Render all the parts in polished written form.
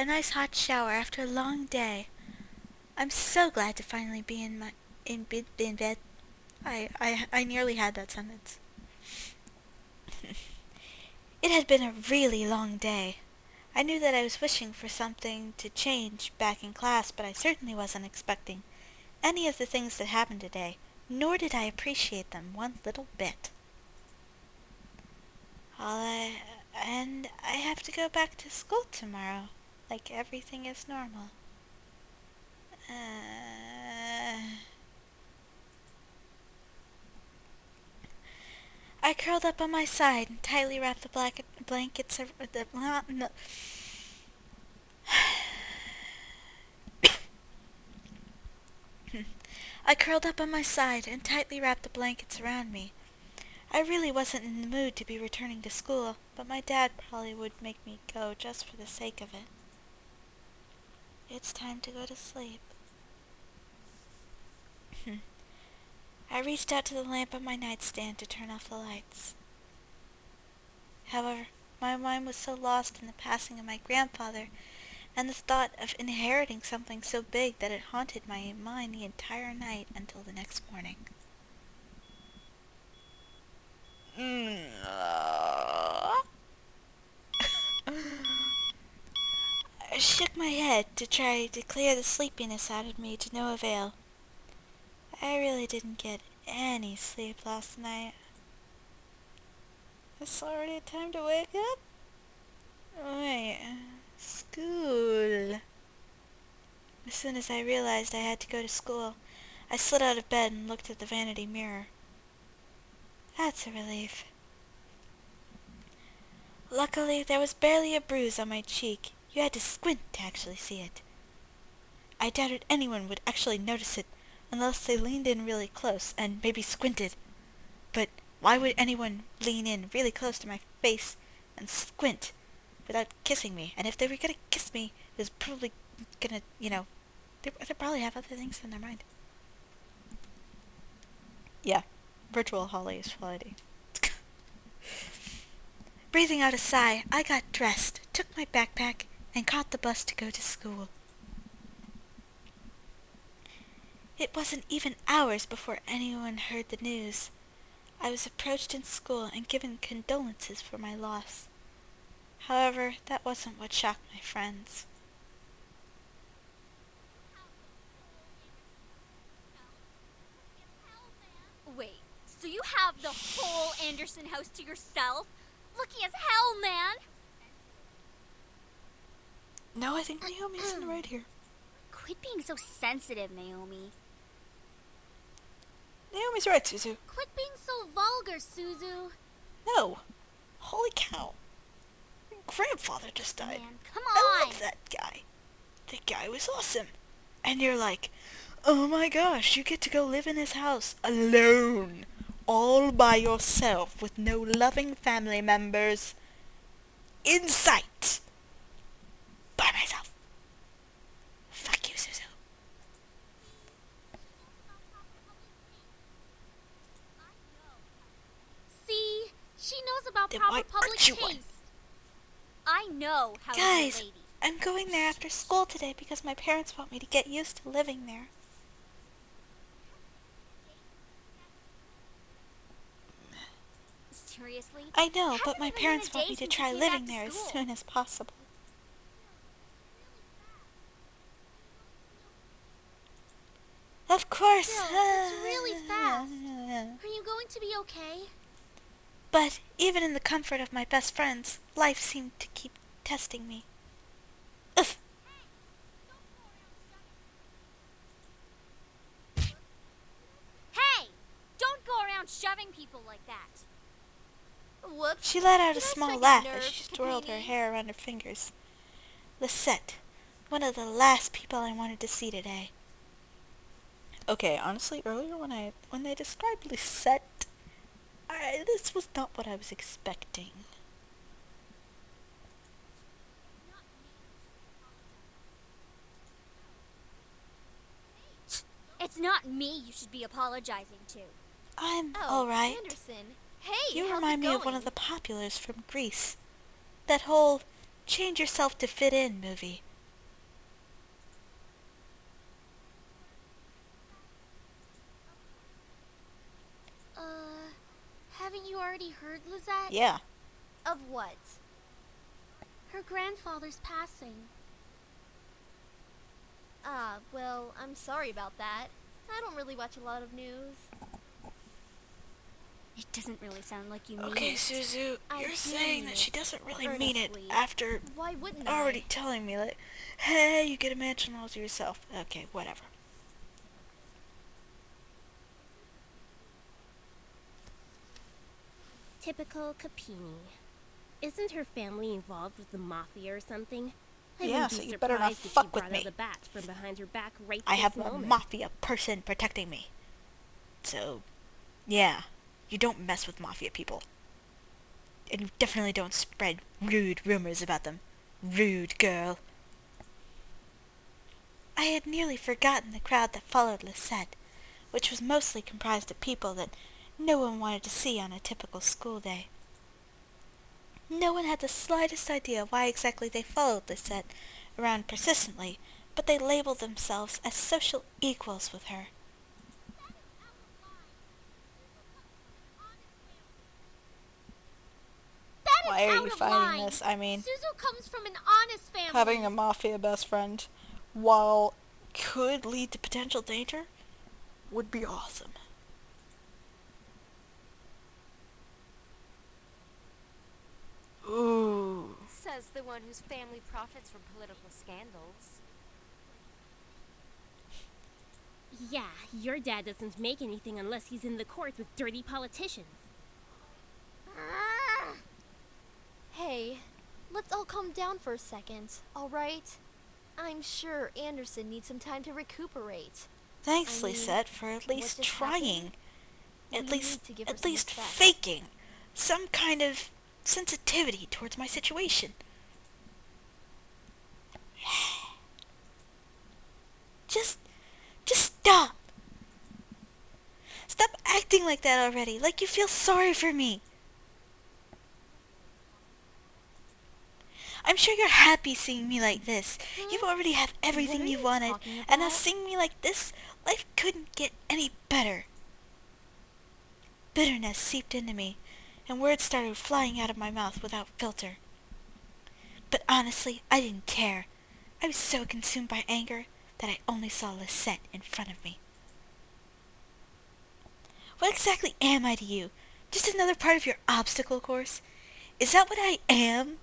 a nice hot shower after a long day. I'm so glad to finally be in bed. I nearly had that sentence. It had been a really long day. I knew that I was wishing for something to change back in class, but I certainly wasn't expecting any of the things that happened today, nor did I appreciate them one little bit. And I have to go back to school tomorrow, like everything is normal. I curled up on my side and tightly wrapped the blankets I curled up on my side and tightly wrapped the blankets around me. I really wasn't in the mood to be returning to school, but my dad probably would make me go just for the sake of it. It's time to go to sleep. I reached out to the lamp on my nightstand to turn off the lights. However, my mind was so lost in the passing of my grandfather and the thought of inheriting something so big that it haunted my mind the entire night until the next morning. I shook my head to try to clear the sleepiness out of me to no avail. I really didn't get any sleep last night. It's already time to wake up? Wait, school. As soon as I realized I had to go to school, I slid out of bed and looked at the vanity mirror. That's a relief. Luckily, there was barely a bruise on my cheek. You had to squint to actually see it. I doubted anyone would actually notice it unless they leaned in really close and maybe squinted. But why would anyone lean in really close to my face and squint without kissing me? And if they were gonna kiss me, it was probably gonna, they probably have other things in their mind. Yeah, virtual Holly is reality. Breathing out a sigh, I got dressed, took my backpack, and caught the bus to go to school. It wasn't even hours before anyone heard the news. I was approached in school and given condolences for my loss. However, that wasn't what shocked my friends. Wait, so you have the whole Anderson house to yourself? Lucky as hell, man! No, I think Naomi's in the right here. Quit being so sensitive, Naomi. Naomi's right, Suzu. Quit being so vulgar, Suzu. No. Holy cow. Your grandfather just died. Man, come I on! love that guy. The guy was awesome. And you're like, oh my gosh, you get to go live in his house alone. All by yourself with no loving family members in sight. By myself. Fuck you, Suzu. See? She knows about Then proper why public aren't you taste. one? I know how to be a Guys, lady. I'm going there after school today because my parents want me to get used to living there. Seriously? I know, Hasn't but my even been parents a want day me to since try you came living back to there as school. soon as possible. Of course. Still, it's really fast. Are you going to be okay? But even in the comfort of my best friends, life seemed to keep testing me. Ugh. Hey! Don't go around shoving people like that. Whoops. She let out a Did I small strike a laugh nerve, as she twirled her Caprini? hair around her fingers. Lisette, one of the last people I wanted to see today. Okay, honestly, earlier when they described Lisette, this was not what I was expecting. It's not me you should be apologizing to. I'm Oh, alright. Anderson. Hey, You how's remind it me of one going? of the populars from Greece. That whole change yourself to fit in movie. Lizette? Yeah. Of what? Her grandfather's passing. Well, I'm sorry about that. I don't really watch a lot of news. It doesn't really sound like you mean Okay, it. Suzu, I you're do saying mean that she it, doesn't really mean it earnestly. after Why wouldn't already I? telling me, like, hey, you get a mansion all to yourself. Okay, whatever. Typical Capini. Isn't her family involved with the mafia or something? I Yeah, wouldn't be so you better not surprised if she fuck with brought me. out the bats from behind her back right I this have a moment. mafia person protecting me. So, yeah, you don't mess with mafia people. And you definitely don't spread rude rumors about them. Rude girl. I had nearly forgotten the crowd that followed Lisette, which was mostly comprised of people that no one wanted to see on a typical school day. No one had the slightest idea why exactly they followed Lisette around persistently, but they labeled themselves as social equals with her. That Why is are out you of fighting line. this? I mean, Suzu comes from an honest family. having a mafia best friend, while could lead to potential danger, would be awesome. Ooh. Says the one whose family profits from political scandals. Yeah, your dad doesn't make anything unless he's in the court with dirty politicians. Hey, let's all calm down for a second, alright? I'm sure Anderson needs some time to recuperate. Thanks, I mean, Lisette, for at what least just trying. happened? We need to give her At some least respect. faking some kind of sensitivity towards my situation. Just stop. Stop acting like that already, like you feel sorry for me. I'm sure you're happy seeing me like this. You already have everything What are you you wanted, talking and now about? seeing me like this, life couldn't get any better. Bitterness seeped into me, and words started flying out of my mouth without filter. But honestly, I didn't care. I was so consumed by anger that I only saw Lisette in front of me. What exactly am I to you? Just another part of your obstacle course? Is that what I am?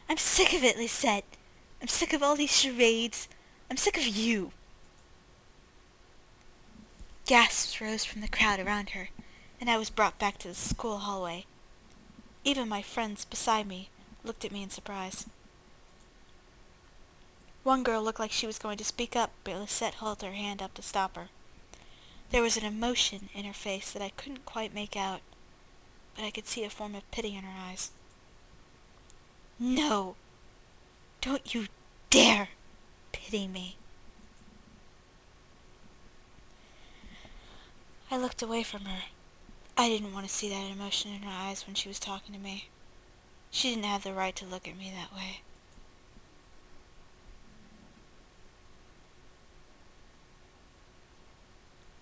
I'm sick of it, Lisette. I'm sick of all these charades. I'm sick of you. Gasps rose from the crowd around her, and I was brought back to the school hallway. Even my friends beside me looked at me in surprise. One girl looked like she was going to speak up, but Lisette held her hand up to stop her. There was an emotion in her face that I couldn't quite make out, but I could see a form of pity in her eyes. No! Don't you dare pity me. I looked away from her. I didn't want to see that emotion in her eyes when she was talking to me. She didn't have the right to look at me that way.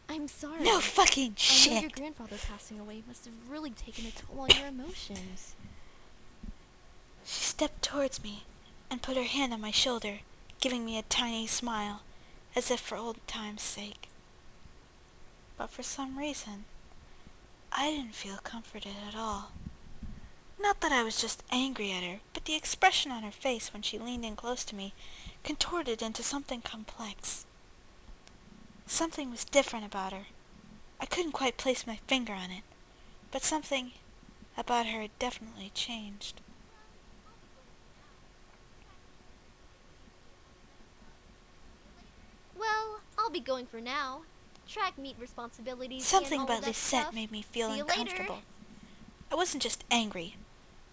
I'm sorry. No fucking I know shit! your grandfather passing away must have really taken a toll on your emotions. She stepped towards me and put her hand on my shoulder, giving me a tiny smile, as if for old time's sake. But for some reason, I didn't feel comforted at all. Not that I was just angry at her, but the expression on her face when she leaned in close to me contorted into something complex. Something was different about her. I couldn't quite place my finger on it, but something about her had definitely changed. Well, I'll be going for now. Track meet responsibilities Something and all about that Lisette stuff. made me feel See you uncomfortable. later. I wasn't just angry,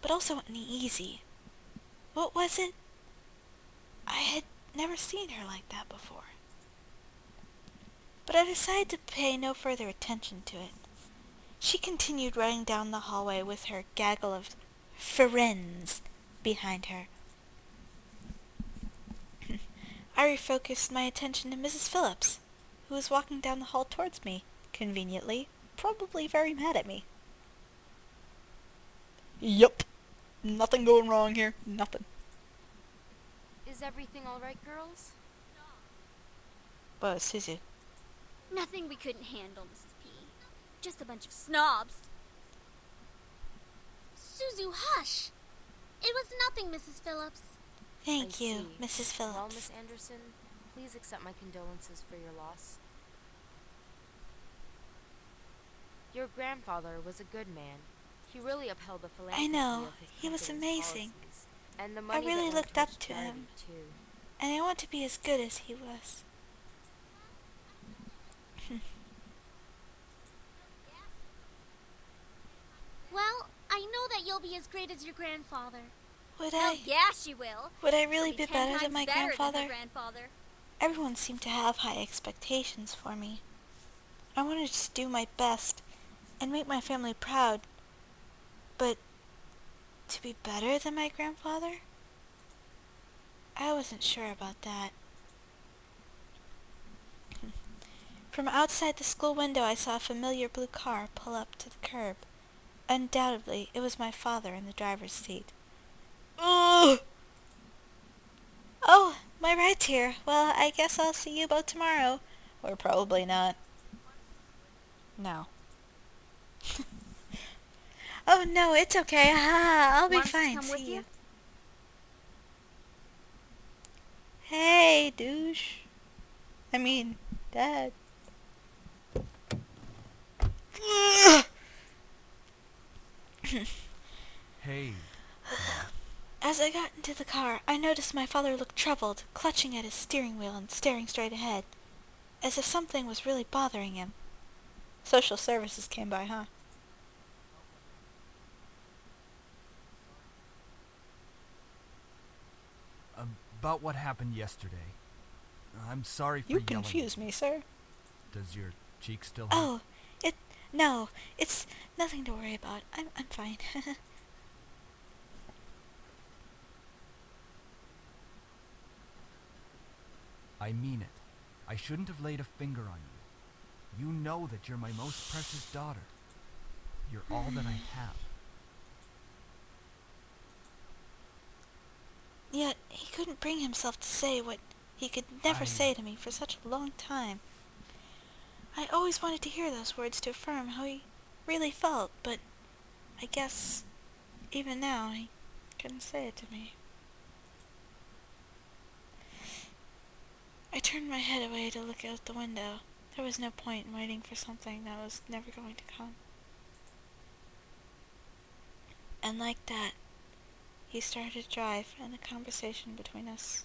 but also uneasy. What was it? I had never seen her like that before. But I decided to pay no further attention to it. She continued running down the hallway with her gaggle of friends behind her. I refocused my attention to Mrs. Phillips, who was walking down the hall towards me, conveniently, probably very mad at me. Yup. Nothing going wrong here. Nothing. Is everything alright, girls? But Susie. Nothing we couldn't handle, Mrs. P. Just a bunch of snobs. Suzu, hush! It was nothing, Mrs. Phillips. Thank I you, see. Mrs. Well, Phillips. Miss Anderson, please accept my condolences for your loss. Your grandfather was a good man. He really upheld the philanthropy know. of his He was company's amazing. policies. And the I money really that went looked towards up to charity, him. too. And I want to be as good as he was. Well, I know that you'll be as great as your grandfather. Would Hell I? yeah, she will. Would I really She'll be 10 better times than my better grandfather? Than her grandfather. Everyone seemed to have high expectations for me. I wanted to do my best and make my family proud. But to be better than my grandfather? I wasn't sure about that. From outside the school window I saw a familiar blue car pull up to the curb. Undoubtedly, it was my father in the driver's seat. Ugh! Oh, my ride's here. Well, I guess I'll see you both tomorrow. Or probably not. No. Oh, no, it's okay. I'll be Want us to fine. come with See you? you. Hey, douche. I mean, Dad. Hey, As I got into the car, I noticed my father looked troubled, clutching at his steering wheel and staring straight ahead, as if something was really bothering him. Social services came by, huh? about what happened yesterday. I'm sorry for You yelling. confuse me, sir. Does your cheek still hurt? Oh, no, it's nothing to worry about. I'm fine. I mean it. I shouldn't have laid a finger on you. You know that you're my most precious daughter. You're all that I have. Yet, he couldn't bring himself to say what he could never I- say to me for such a long time. I always wanted to hear those words to affirm how he really felt, but I guess, even now, he couldn't say it to me. I turned my head away to look out the window. There was no point in waiting for something that was never going to come. And like that, he started to drive, and the conversation between us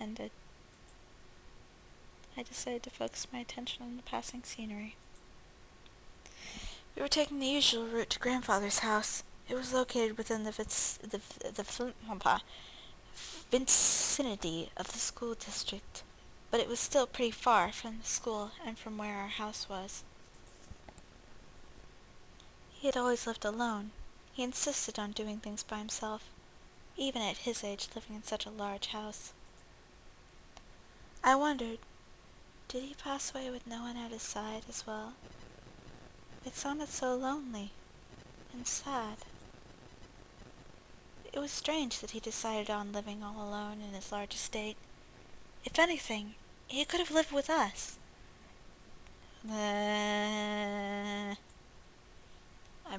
ended. I decided to focus my attention on the passing scenery. We were taking the usual route to Grandfather's house. It was located within the vicinity of the school district, but it was still pretty far from the school and from where our house was. He had always lived alone. He insisted on doing things by himself, even at his age living in such a large house. I wondered, did he pass away with no one at his side as well? It sounded so lonely and sad. It was strange that he decided on living all alone in his large estate. If anything, he could have lived with us. I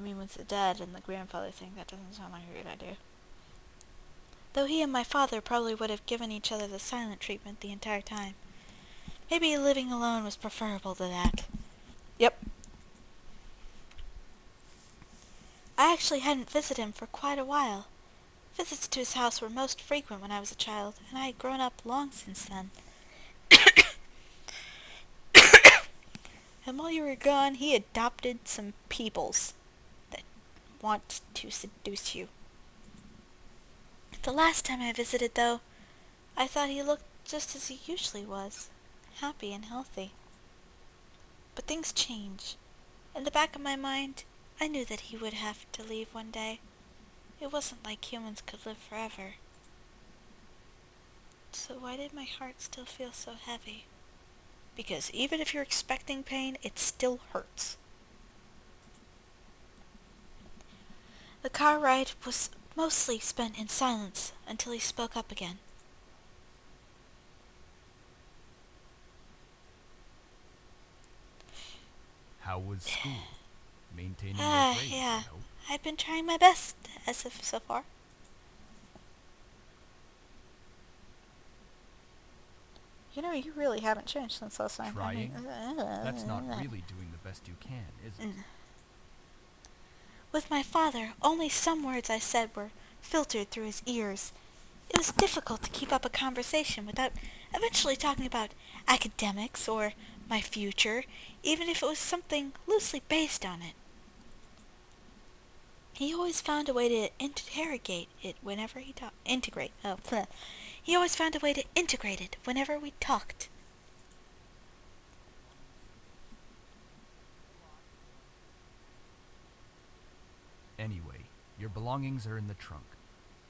mean, with the dad and the grandfather thing, that doesn't sound like a good idea. Though he and my father probably would have given each other the silent treatment the entire time. Maybe living alone was preferable to that. Yep. I actually hadn't visited him for quite a while. Visits to his house were most frequent when I was a child, and I had grown up long since then. And while you were gone, he adopted some peoples that want to seduce you. The last time I visited, though, I thought he looked just as he usually was, happy and healthy. But things change. In the back of my mind, I knew that he would have to leave one day. It wasn't like humans could live forever. So why did my heart still feel so heavy? Because even if you're expecting pain, it still hurts. The car ride was mostly spent in silence until he spoke up again. How was school? Maintaining your grades, Yeah. I hope. I've been trying my best, as if so far. You know, you really haven't changed since last time. Trying? That's not really doing the best you can, is it? With my father, only some words I said were filtered through his ears. It was difficult to keep up a conversation without eventually talking about academics or my future, even if it was something loosely based on it. He always found a way to interrogate it whenever he talked. Integrate. Oh, bleh. He always found a way to integrate it whenever we talked. Anyway, your belongings are in the trunk.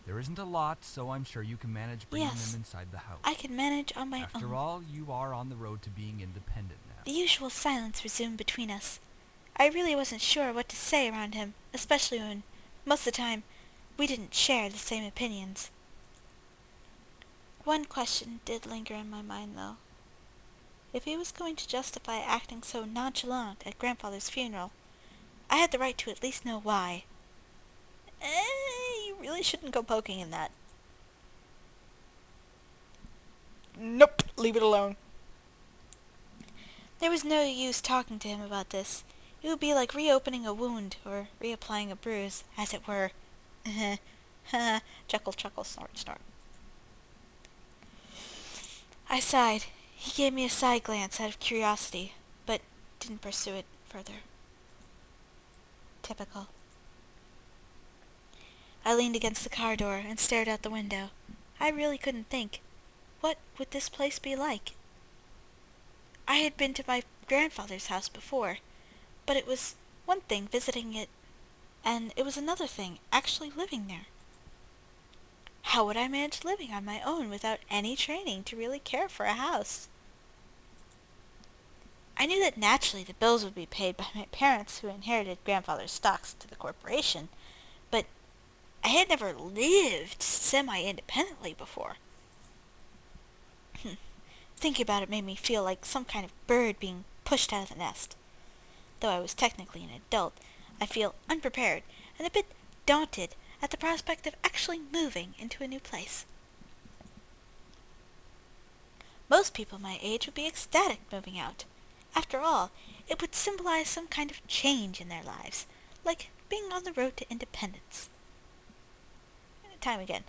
There isn't a lot, so I'm sure you can manage bringing Yes. them inside the house. I could manage on my After own. all, you are on the road to being independent now. The usual silence resumed between us. I really wasn't sure what to say around him, especially when, most of the time, we didn't share the same opinions. One question did linger in my mind, though. If he was going to justify acting so nonchalant at grandfather's funeral, I had the right to at least know why. You really shouldn't go poking in that. Nope, leave it alone. There was no use talking to him about this. It would be like reopening a wound, or reapplying a bruise, as it were. Chuckle, chuckle, snort, snort. I sighed. He gave me a side glance out of curiosity, but didn't pursue it further. Typical. I leaned against the car door and stared out the window. I really couldn't think. What would this place be like? I had been to my grandfather's house before, but it was one thing visiting it, and it was another thing actually living there. How would I manage living on my own without any training to really care for a house? I knew that naturally the bills would be paid by my parents who inherited grandfather's stocks to the corporation, but I had never lived semi-independently before. Thinking about it made me feel like some kind of bird being pushed out of the nest. Though I was technically an adult, I feel unprepared and a bit daunted at the prospect of actually moving into a new place. Most people my age would be ecstatic moving out. After all, it would symbolize some kind of change in their lives, like being on the road to independence. Time again.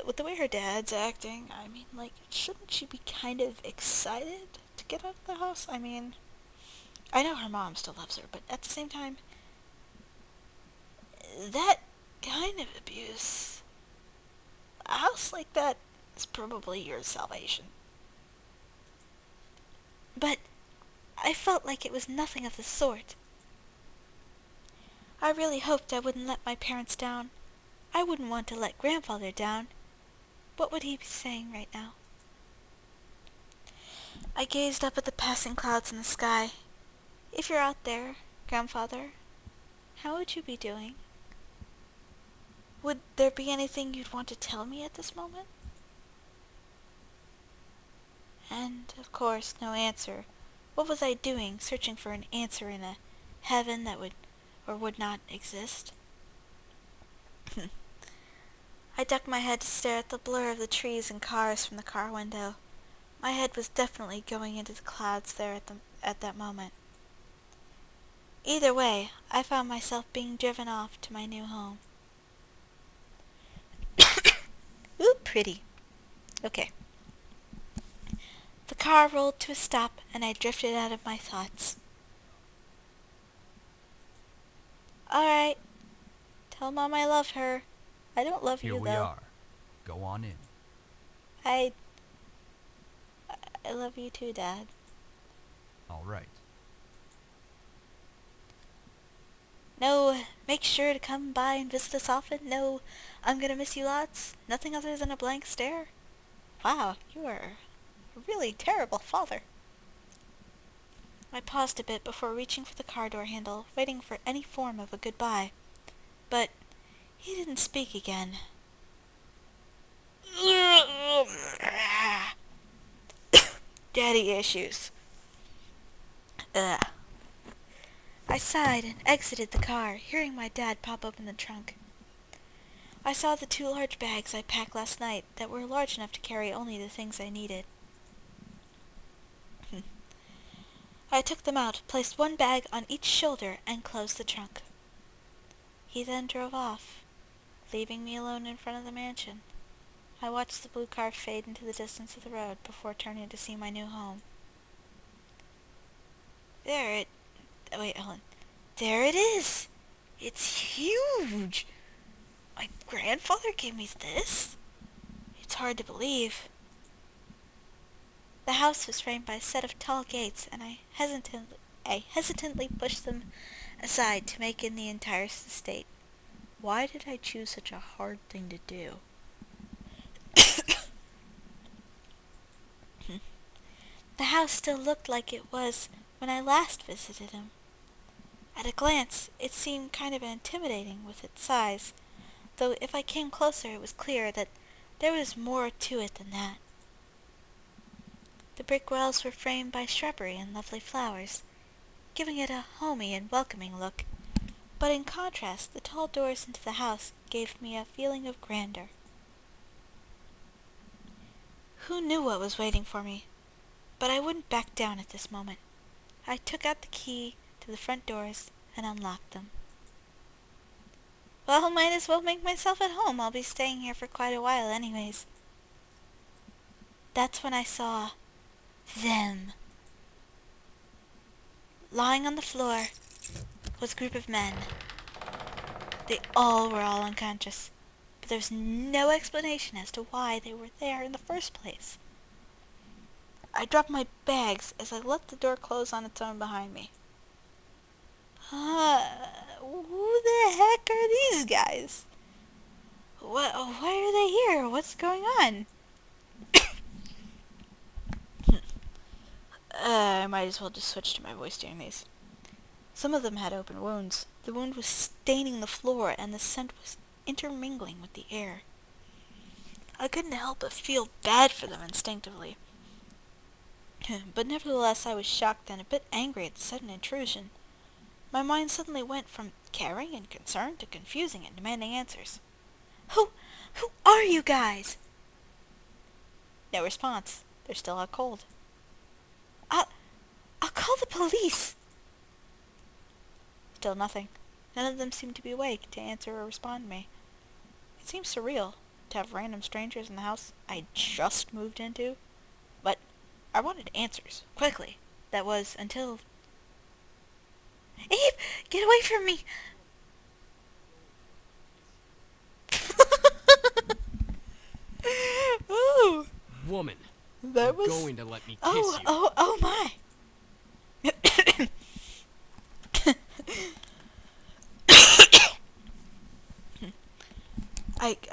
With the way her dad's acting, I mean, like, shouldn't she be kind of excited to get out of the house? I mean, I know her mom still loves her, but at the same time, that kind of abuse, a house like that is probably your salvation. But I felt like it was nothing of the sort. I really hoped I wouldn't let my parents down. I wouldn't want to let grandfather down. What would he be saying right now? I gazed up at the passing clouds in the sky. If you're out there, grandfather, how would you be doing? Would there be anything you'd want to tell me at this moment? And, of course, no answer. What was I doing, searching for an answer in a heaven that would or would not exist? I ducked my head to stare at the blur of the trees and cars from the car window. My head was definitely going into the clouds there at that moment. Either way, I found myself being driven off to my new home. Ooh, pretty. Okay. The car rolled to a stop, and I drifted out of my thoughts. All right. Tell Mom I love her. I don't love Here you, we though. are. Go on in. I love you too, Dad. All right. No, make sure to come by and visit us often. No, I'm gonna miss you lots. Nothing other than a blank stare. Wow, you are a really terrible father. I paused a bit before reaching for the car door handle, waiting for any form of a goodbye. but he didn't speak again. Daddy issues. Ugh. I sighed and exited the car, hearing my dad pop open the trunk. I saw the 2 large bags I packed last night that were large enough to carry only the things I needed. I took them out, placed 1 bag on each shoulder, and closed the trunk. He then drove off, leaving me alone in front of the mansion. I watched the blue car fade into the distance of the road before turning to see my new home. Wait, hold on. There it is! It's huge! My grandfather gave me this? It's hard to believe. The house was framed by a set of tall gates, and I hesitantly pushed them aside to make in the entire estate. Why did I choose such a hard thing to do? The house still looked like it was when I last visited him. At a glance, it seemed kind of intimidating with its size, though if I came closer it was clear that there was more to it than that. The brick walls were framed by shrubbery and lovely flowers, giving it a homey and welcoming look, but in contrast the tall doors into the house gave me a feeling of grandeur. Who knew what was waiting for me? But I wouldn't back down at this moment. I took out the key to the front doors and unlocked them. Well, might as well make myself at home. I'll be staying here for quite a while anyways. That's when I saw them. Lying on the floor was a group of men. They all were unconscious, but there was no explanation as to why they were there in the first place. I dropped my bags as I let the door close on its own behind me. Who the heck are these guys? Why are they here? What's going on? I might as well just switch to my voice during these. Some of them had open wounds. The wound was staining the floor, and the scent was intermingling with the air. I couldn't help but feel bad for them instinctively. But nevertheless I was shocked and a bit angry at the sudden intrusion. My mind suddenly went from caring and concerned to confusing and demanding answers. Who are you guys? No response. They're still out cold. I'll call the police. Still nothing. None of them seemed to be awake to answer or respond to me. It seemed surreal to have random strangers in the house I just moved into, but I wanted answers, quickly. That was until... Abe! Get away from me! Ooh! Woman, That you're was... going to let me kiss you. Oh my!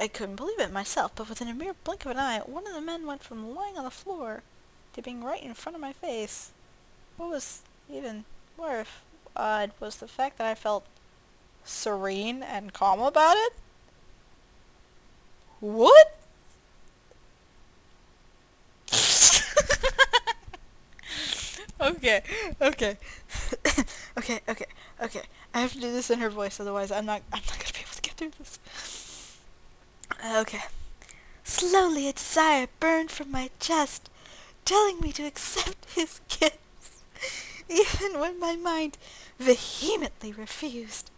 I couldn't believe it myself, but within a mere blink of an eye, one of the men went from lying on the floor to being right in front of my face. What was even more odd was the fact that I felt serene and calm about it. What? Okay. Okay. I have to do this in her voice, otherwise I'm not gonna be able to get through this. Okay. Slowly a desire burned from my chest, telling me to accept his kiss, even when my mind vehemently refused.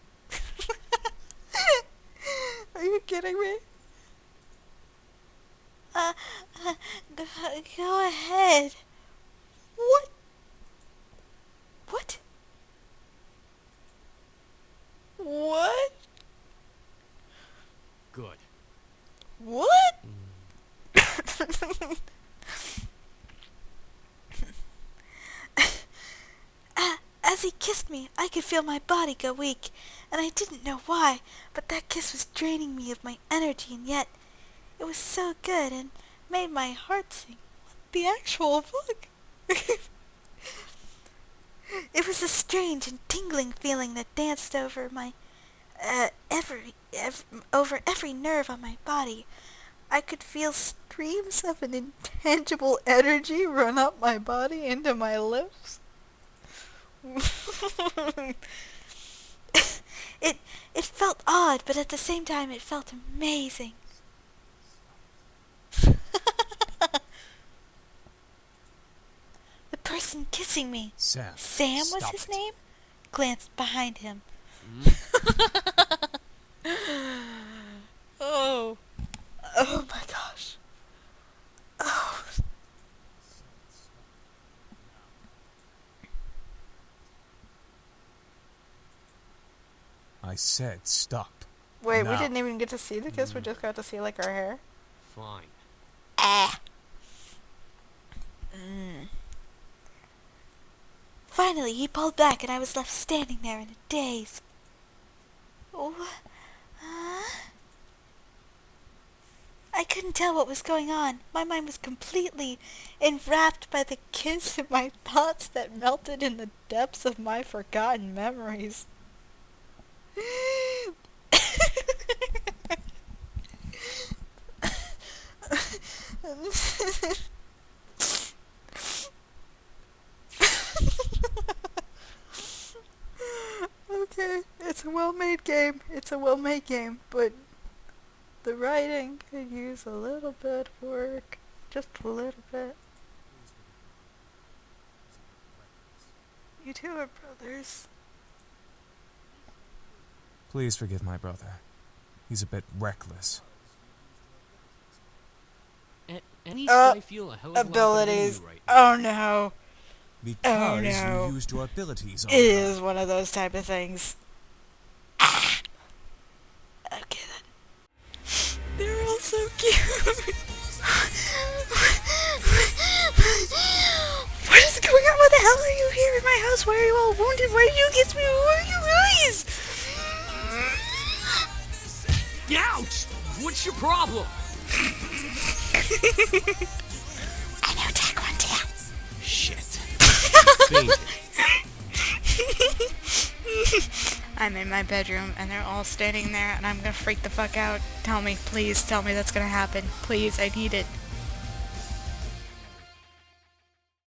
Are you kidding me? Go ahead. What? What? What? Good. What? As he kissed me, I could feel my body go weak, and I didn't know why, but that kiss was draining me of my energy, and yet it was so good and made my heart sing. What the actual fuck? It was a strange and tingling feeling that danced over my over every nerve on my body. I could feel streams of an intangible energy run up my body into my lips. It felt odd, but at the same time it felt amazing. The person kissing me. Sam. Sam was Stop his it. name? Glanced behind him. Oh. Oh my gosh. Oh. I said stop. Wait, we Now. didn't even get to see the kiss, we just got to see like her hair. Fine. Ah. Finally, he pulled back and I was left standing there in a daze. Oh. I couldn't tell what was going on. My mind was completely enwrapped by the kiss and my thoughts that melted in the depths of my forgotten memories. Okay, it's a well-made game. It's a well-made game, but the writing could use a little bit of work. Just a little bit. You two are brothers. Please forgive my brother. He's a bit reckless. At least I feel a hell of a lot better than Abilities. you right now. Oh no. Because no. you used your abilities on It her. is one of those type of things. Ah. Okay then. They're all so cute. What is going on? What the hell are you here in my house? Why are you all wounded? Why did you kiss me? Who are you guys? Ouch! What's your problem? I know Taekwondo. Shit. Fainted. I'm in my bedroom and they're all standing there and I'm gonna freak the fuck out. Tell me, please tell me that's gonna happen. Please, I need it.